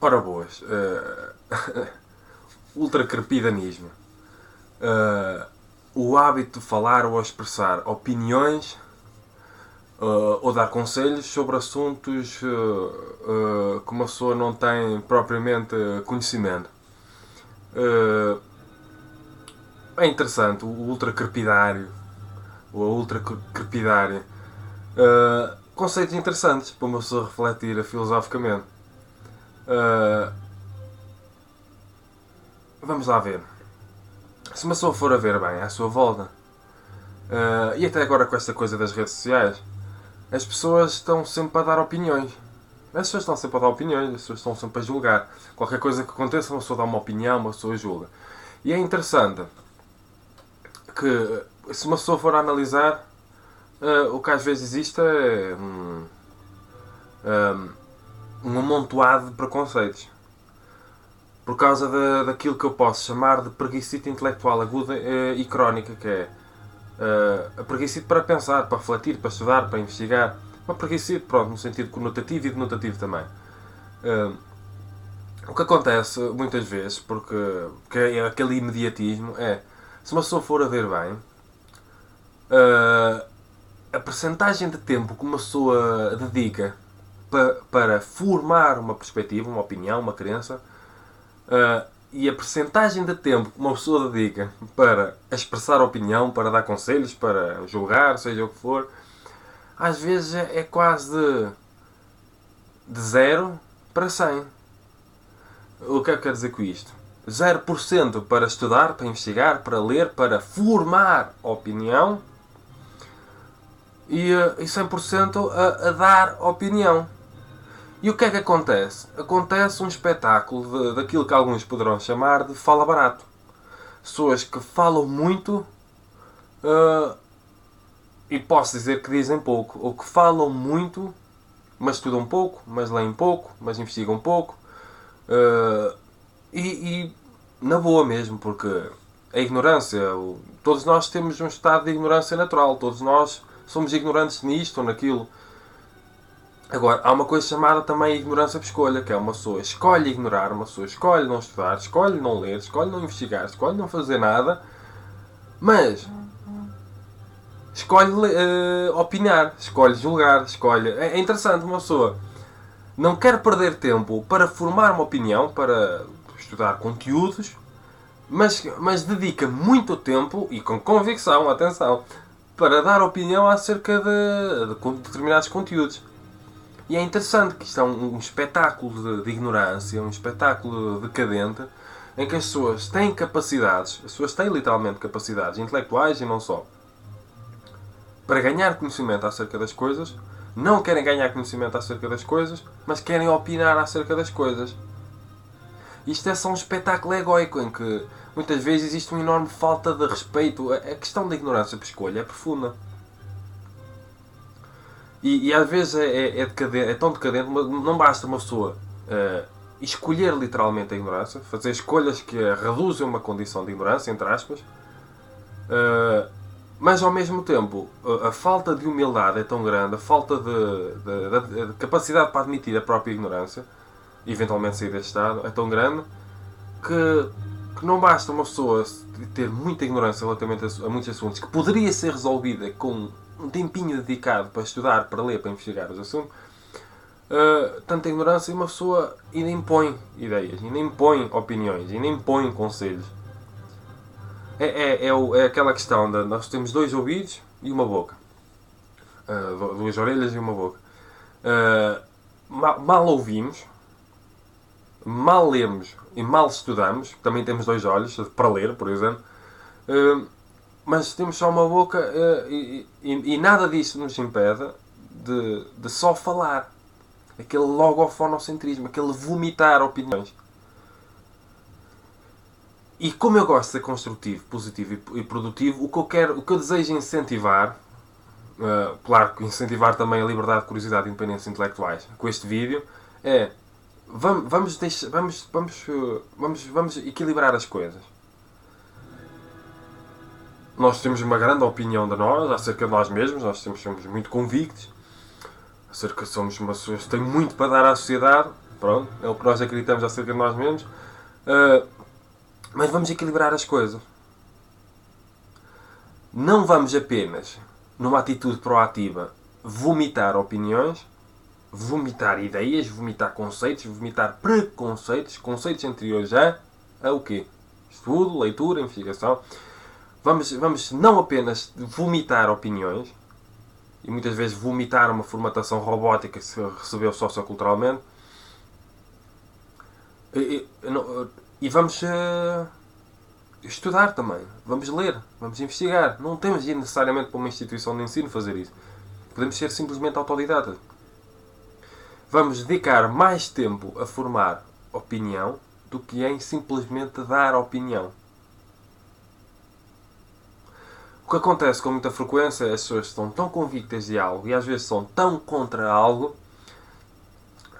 Ora boas, ultracrepidanismo. O hábito de falar ou expressar opiniões ou dar conselhos sobre assuntos que uma pessoa não tem propriamente conhecimento. É interessante, o ultracrepidário ou a ultracrepidária. Conceitos interessantes para uma pessoa refletir filosoficamente. Vamos lá ver. Se uma pessoa for a ver bem à sua volta, e até agora com esta coisa das redes sociais, as pessoas estão sempre a dar opiniões. As pessoas estão sempre a dar opiniões, as pessoas estão sempre a julgar. Qualquer coisa que aconteça, uma pessoa dá uma opinião, uma pessoa julga. E é interessante que, se uma pessoa for a analisar, o que às vezes existe é um amontoado de preconceitos. Por causa daquilo que eu posso chamar de preguicite intelectual aguda e crónica, que é a preguicite para pensar, para refletir, para estudar, para investigar. Uma preguicite, pronto, no sentido conotativo e denotativo também. O que acontece muitas vezes, porque é aquele imediatismo, é, se uma pessoa for a ver bem, a percentagem de tempo que uma pessoa dedica para formar uma perspectiva, uma opinião, uma crença, e a percentagem de tempo que uma pessoa dedica para expressar opinião, para dar conselhos, para julgar, seja o que for, às vezes é quase de 0 para 100. O que é que quer dizer com isto? 0% para estudar, para investigar, para ler, para formar opinião, e 100% a dar opinião. E o que é que acontece? Acontece um espetáculo daquilo que alguns poderão chamar de fala barato. Pessoas que falam muito e posso dizer que dizem pouco. Ou que falam muito, mas estudam pouco, mas leem pouco, mas investigam pouco. E na boa mesmo, porque a ignorância, todos nós temos um estado de ignorância natural. Todos nós somos ignorantes nisto ou naquilo. Agora, há uma coisa chamada também ignorância por escolha, que é uma pessoa escolhe ignorar, uma pessoa escolhe não estudar, escolhe não ler, escolhe não investigar, escolhe não fazer nada, mas escolhe opinar, escolhe julgar, escolhe... É interessante, uma pessoa não quer perder tempo para formar uma opinião, para estudar conteúdos, mas dedica muito tempo, e com convicção, atenção, para dar opinião acerca de determinados conteúdos. E é interessante que isto é um espetáculo de ignorância, um espetáculo decadente, em que as pessoas têm capacidades, as pessoas têm literalmente capacidades intelectuais e não só, para ganhar conhecimento acerca das coisas, não querem ganhar conhecimento acerca das coisas, mas querem opinar acerca das coisas. Isto é só um espetáculo egóico, em que muitas vezes existe uma enorme falta de respeito. A questão da ignorância por escolha é profunda. E às vezes é tão decadente, não basta uma pessoa escolher literalmente a ignorância, fazer escolhas que reduzem uma condição de ignorância, entre aspas, mas ao mesmo tempo a falta de humildade é tão grande, a falta de capacidade para admitir a própria ignorância, e eventualmente sair deste estado, é tão grande que não basta uma pessoa ter muita ignorância relativamente a muitos assuntos que poderia ser resolvida com um tempinho dedicado para estudar, para ler, para investigar os assuntos. Tanta ignorância, e uma pessoa ainda impõe ideias, ainda impõe opiniões, ainda impõe conselhos. É aquela questão de nós temos 2 ouvidos e uma boca, 2 orelhas e uma boca. Mal ouvimos, mal lemos e mal estudamos. Também temos 2 olhos para ler, por exemplo, mas temos só uma boca, e nada disso nos impede de só falar. Aquele logofonocentrismo, aquele vomitar opiniões. E como eu gosto de ser construtivo, positivo e produtivo, o que eu desejo incentivar, claro que incentivar também a liberdade, curiosidade e independência intelectuais com este vídeo, é vamos equilibrar as coisas. Nós temos uma grande opinião de nós, acerca de nós mesmos, somos muito convictos, somos uma pessoa que tem muito para dar à sociedade, Pronto, é o que nós acreditamos acerca de nós mesmos. Mas vamos equilibrar as coisas. Não vamos apenas, numa atitude proativa, vomitar opiniões, vomitar ideias, vomitar conceitos, vomitar preconceitos, conceitos anteriores a o quê? Estudo, leitura, investigação. Vamos não apenas vomitar opiniões, e muitas vezes vomitar uma formatação robótica que se recebeu socioculturalmente, e vamos estudar também, vamos ler, vamos investigar. Não temos de ir necessariamente para uma instituição de ensino fazer isso. Podemos ser simplesmente autodidatas. Vamos dedicar mais tempo a formar opinião do que em simplesmente dar opinião. O que acontece com muita frequência é as pessoas estão tão convictas de algo e às vezes são tão contra algo,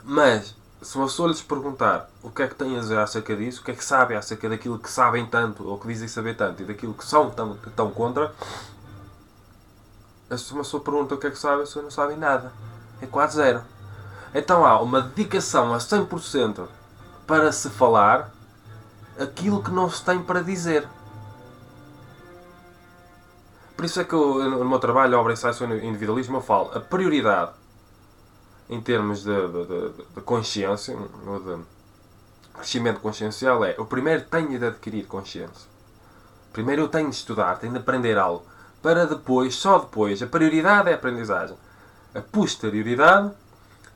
mas se uma pessoa lhes perguntar o que é que têm a dizer acerca disso, o que é que sabem acerca daquilo que sabem tanto ou que dizem saber tanto e daquilo que são tão contra, se uma pessoa pergunta o que é que sabe, a pessoa não sabe nada. É quase zero. Então há uma dedicação a 100% para se falar aquilo que não se tem para dizer. Por isso é que eu, no meu trabalho, obra, ensaio sobre individualismo, eu falo a prioridade em termos de consciência, ou de crescimento consciencial, é o primeiro tenho de adquirir consciência. Primeiro eu tenho de estudar, tenho de aprender algo, para depois, só depois, a prioridade é a aprendizagem. A posterioridade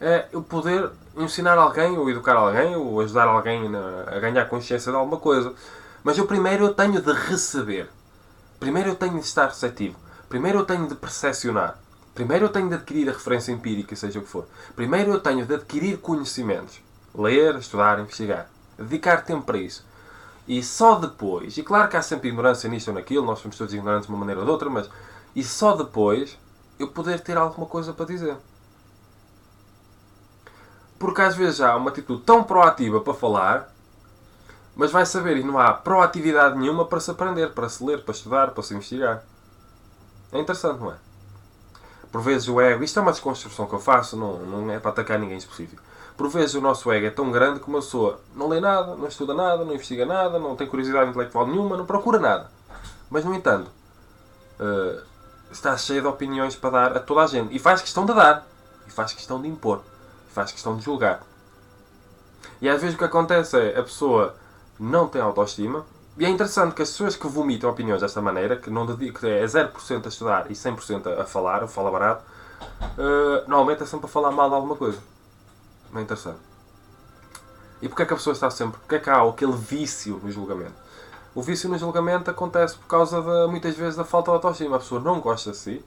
é eu poder ensinar alguém, ou educar alguém, ou ajudar alguém a ganhar consciência de alguma coisa. Mas eu primeiro eu tenho de receber. Primeiro eu tenho de estar receptivo. Primeiro eu tenho de percepcionar. Primeiro eu tenho de adquirir a referência empírica, seja o que for. Primeiro eu tenho de adquirir conhecimentos. Ler, estudar, investigar. Dedicar tempo para isso. E só depois, e claro que há sempre ignorância nisto ou naquilo, nós somos todos ignorantes de uma maneira ou de outra, mas e só depois eu poder ter alguma coisa para dizer. Porque às vezes há uma atitude tão proativa para falar, mas vai saber e não há proatividade nenhuma para se aprender, para se ler, para estudar, para se investigar. É interessante, não é? Por vezes o ego, isto é uma desconstrução que eu faço, não é para atacar ninguém específico. Por vezes o nosso ego é tão grande que uma pessoa não lê nada, não estuda nada, não investiga nada, não tem curiosidade intelectual nenhuma, não procura nada. Mas, no entanto, está cheio de opiniões para dar a toda a gente. E faz questão de dar. E faz questão de impor. E faz questão de julgar. E às vezes o que acontece é a pessoa não tem autoestima. E é interessante que as pessoas que vomitam opiniões desta maneira, que não dedicam, é 0% a estudar e 100% a falar, o fala barato, normalmente é sempre a falar mal de alguma coisa. Não é interessante. E porquê é que a pessoa está sempre... Porquê é que há aquele vício no julgamento? O vício no julgamento acontece por causa, muitas vezes, da falta de autoestima. A pessoa não gosta de si.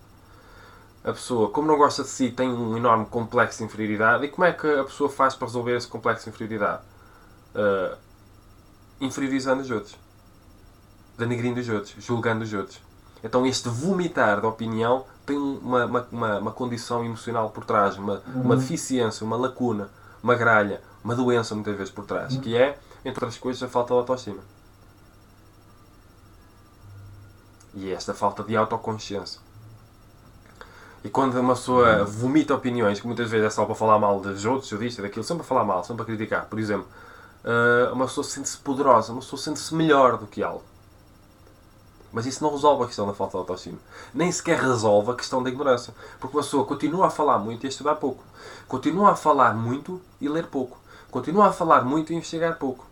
A pessoa, como não gosta de si, tem um enorme complexo de inferioridade. E como é que a pessoa faz para resolver esse complexo de inferioridade? Inferiorizando os outros. Denegrindo os outros. Julgando os outros. Então este vomitar de opinião tem uma condição emocional por trás. Uma deficiência, uma lacuna, uma gralha, uma doença muitas vezes por trás. Que é, entre outras coisas, a falta de autoestima. E esta falta de autoconsciência. E quando uma pessoa vomita opiniões, que muitas vezes é só para falar mal dos outros, disto, daquilo, sempre a falar mal, sempre a criticar, por exemplo, uma pessoa sente-se poderosa, uma pessoa sente-se melhor do que algo. Mas isso não resolve a questão da falta de autoestima. Nem sequer resolve a questão da ignorância. Porque uma pessoa continua a falar muito e a estudar pouco. Continua a falar muito e ler pouco. Continua a falar muito e investigar pouco.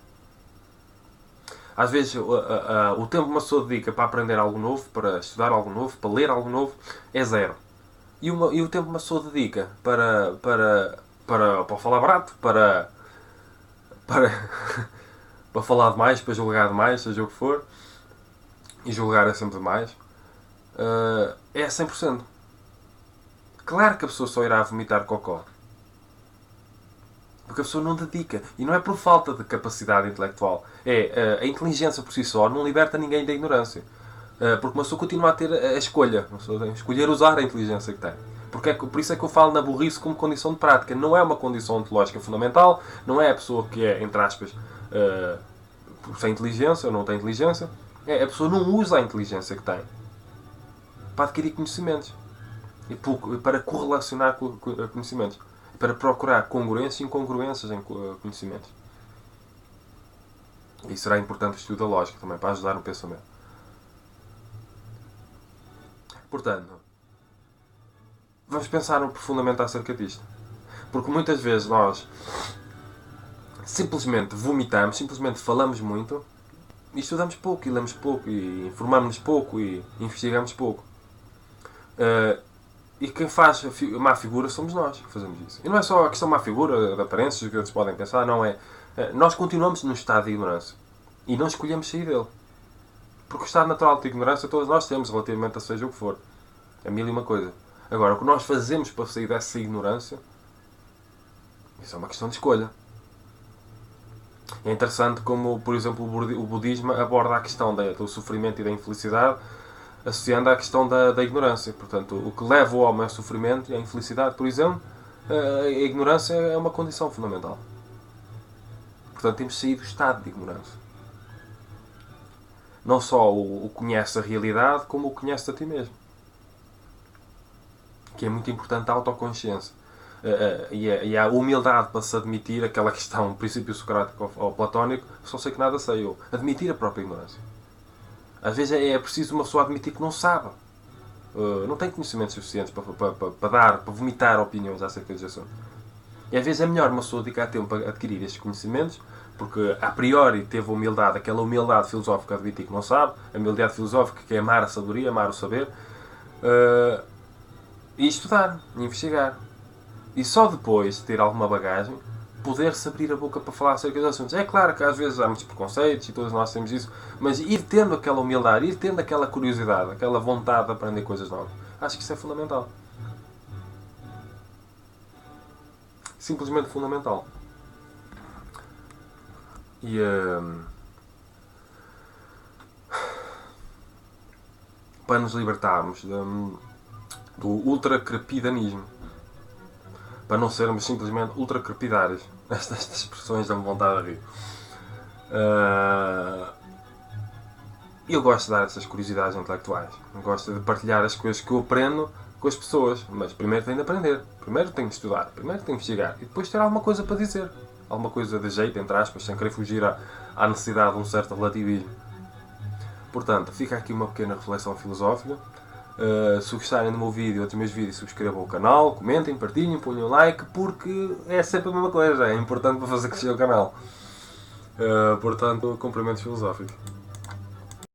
Às vezes o tempo que uma pessoa dedica para aprender algo novo, para estudar algo novo, para ler algo novo, é zero. E o tempo que uma pessoa dedica para falar barato, para falar demais, para julgar demais, seja o que for, e julgar é sempre demais, é 100%. Claro que a pessoa só irá vomitar cocó. Porque a pessoa não dedica. E não é por falta de capacidade intelectual. A inteligência por si só não liberta ninguém da ignorância. Porque uma pessoa continua a ter a escolha. Uma pessoa tem que escolher usar a inteligência que tem. Por isso é que eu falo na burrice como condição de prática. Não é uma condição ontológica fundamental. Não é a pessoa que é, entre aspas, sem inteligência ou não tem inteligência. A pessoa não usa a inteligência que tem para adquirir conhecimentos. E para correlacionar com conhecimentos. para procurar congruências e incongruências em conhecimentos. E será importante o estudo da lógica também, para ajudar no pensamento. Portanto, vamos pensar profundamente acerca disto. Porque muitas vezes nós simplesmente vomitamos, simplesmente falamos muito e estudamos pouco, e lemos pouco, e informamos-nos pouco, e investigamos pouco. E quem faz a má figura somos nós que fazemos isso. E não é só a questão de má figura, de aparências, que eles podem pensar, não é. Nós continuamos num estado de ignorância. E não escolhemos sair dele. Porque o estado natural de ignorância todos nós temos, relativamente a seja o que for. É mil e uma coisa. Agora, o que nós fazemos para sair dessa ignorância, isso é uma questão de escolha. É interessante como, por exemplo, o budismo aborda a questão do sofrimento e da infelicidade, associando à questão da ignorância. Portanto, o que leva o homem ao sofrimento e à infelicidade, por exemplo, a ignorância é uma condição fundamental. Portanto, temos de sair do estado de ignorância. Não só o conhece a realidade, como o conhece a ti mesmo. Que é muito importante a autoconsciência. E a humildade para se admitir aquela questão, princípio socrático ou platónico, só sei que nada sei. Ou admitir a própria ignorância. Às vezes é preciso uma pessoa admitir que não sabe. Não tem conhecimentos suficientes para vomitar opiniões acerca desse assunto. E às vezes é melhor uma pessoa dedicar tempo a adquirir estes conhecimentos, porque a priori teve a humildade, aquela humildade filosófica de admitir que não sabe, a humildade filosófica que é amar a sabedoria, amar o saber, e estudar, e investigar. E só depois de ter alguma bagagem, poder-se abrir a boca para falar acerca dos assuntos. É claro que às vezes há muitos preconceitos e todos nós temos isso, mas ir tendo aquela humildade, ir tendo aquela curiosidade, aquela vontade de aprender coisas novas, acho que isso é fundamental. Simplesmente fundamental. E para nos libertarmos do ultracrepidanismo, para não sermos simplesmente ultracrepidários. Estas expressões dão vontade de rir. Eu gosto de dar essas curiosidades intelectuais. Eu gosto de partilhar as coisas que eu aprendo com as pessoas. Mas primeiro tenho de aprender. Primeiro tenho de estudar. Primeiro tenho de investigar. E depois ter alguma coisa para dizer. Alguma coisa de jeito, entre aspas, sem querer fugir à necessidade de um certo relativismo. Portanto, fica aqui uma pequena reflexão filosófica. Se gostarem do meu vídeo ou dos meus vídeos, subscrevam o canal, comentem, partilhem, ponham like, porque é sempre a mesma coisa, é importante para fazer crescer o canal. Portanto, cumprimentos filosóficos.